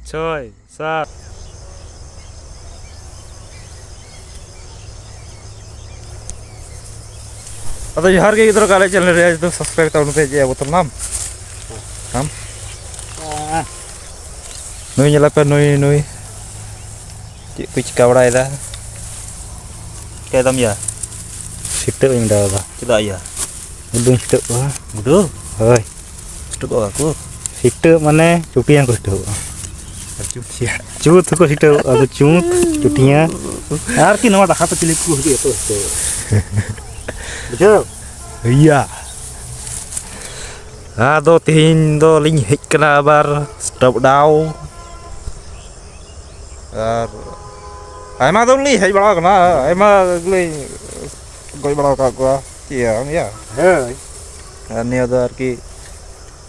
6, 7. Atau johar ke gitu kali channel dia itu subscribe tahun itu ya botol 6. Nui nyalakan nui. Cik kucing kawrai dah. Kayak tam ya. Situ yang dah lah. Tidak ya. Udung situ wah. Mudah. Hoi. Sudah kok aku. Situ mana cupi yang kudu. Cut tuh situ ada cut cutinya. Arti nama dah kata cilik ku dia tuh. Betul. Iya. Ado tihin do ling hik kena bar stop down. Ai mà tôi ly hay bao kana ai mà ly goi bao ka gua iya ya Hei. ani ada arki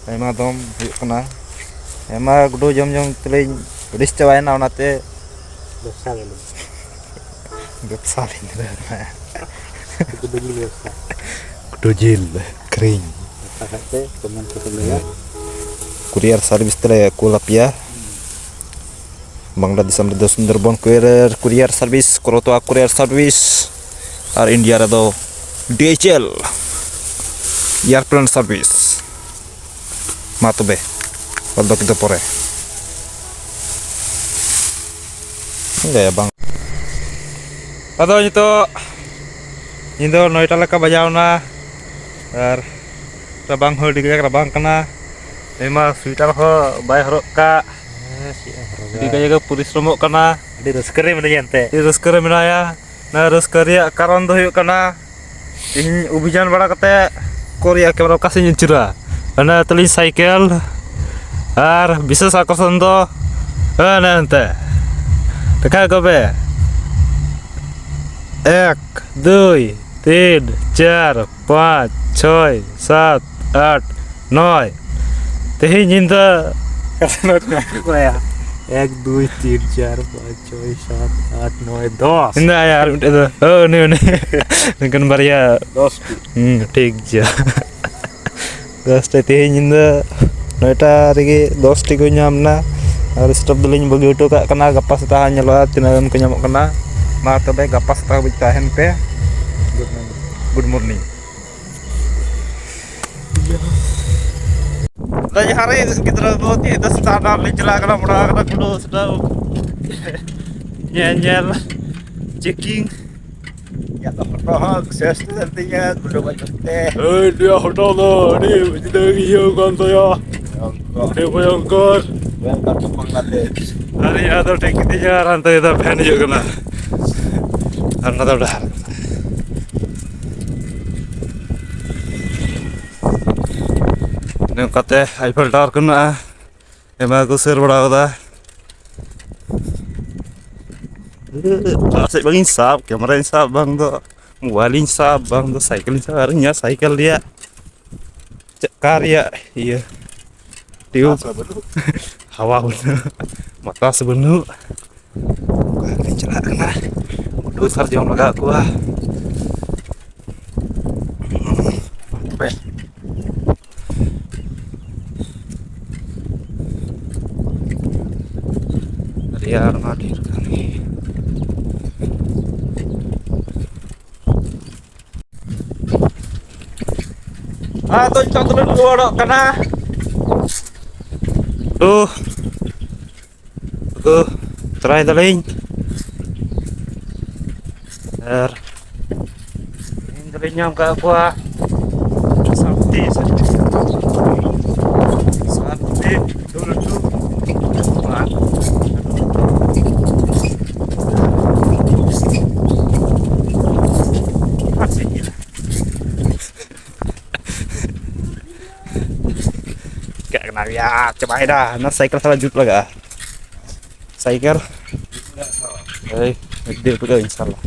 ai mà dom kana ai mà gudo jom teling udis cawain na onate Dosa lu. gapsalin Itu begini dosa. gudo jil kering Kata teman ketemu ya. courier service tele kulap ya Bangladesh Samudra Sunderbon courier service Korotoa courier service ar India rado DHL airplane service matobe baldo kita pore enggak ya bang atau itu noita leka bajau na ar rabang hol diga rabang kena ema sweater ho bay horok ka di kayak puris remuk kena Di reskere mana nyante. di reskere menaya na reskere karon do huyuk kana in ubijan bada kate Korea kamera kasih nyucura karena teli cycle ar bisa sakoson do nanti teka kobe 1 2 3 4 5 6 7 8 9 tehi nyinta Karena aku ya. 1 2 3 4 5 6 7 8 9 10. Enggak ya, itu. Oh, ini. Dengan baria. Dos. ठीक जा. Dos tete nyinda. Noita rigi dos tigo nyamna. Harus stop dulu bagi utuh kak kena gapas tahan nyelot tinagam kenyamuk kena. Ma tebe gapas tah bitahen pe. Good morning. Tanya hari kita roti itu standar licela kena mudah kena kudu sudah nyel checking Ya toh sukses nantinya kudu baca teh. dia hotel lo ini dari hiu kan tuh ya dia bayangkar Yang kartu Bangladesh. hari ada tiketnya rantai itu pen juga kena karena tahu dah ini kata Eiffel Tower kena emang aku share bड़ा होता asik bang insaf kamera insaf bang tuh mobile insaf bang tuh cycle insaf harinya cycle dia karya iya tiup hawa bener mata sebenu kali celak kena udah sarjong lega gua dia ngadir kali tuh contoh dulu kena tuh try daling ini dalingnya enggak gua sakti dulu tuh kenal ya coba dah nah cycle selanjutnya lah gak cycle gede juga insyaallah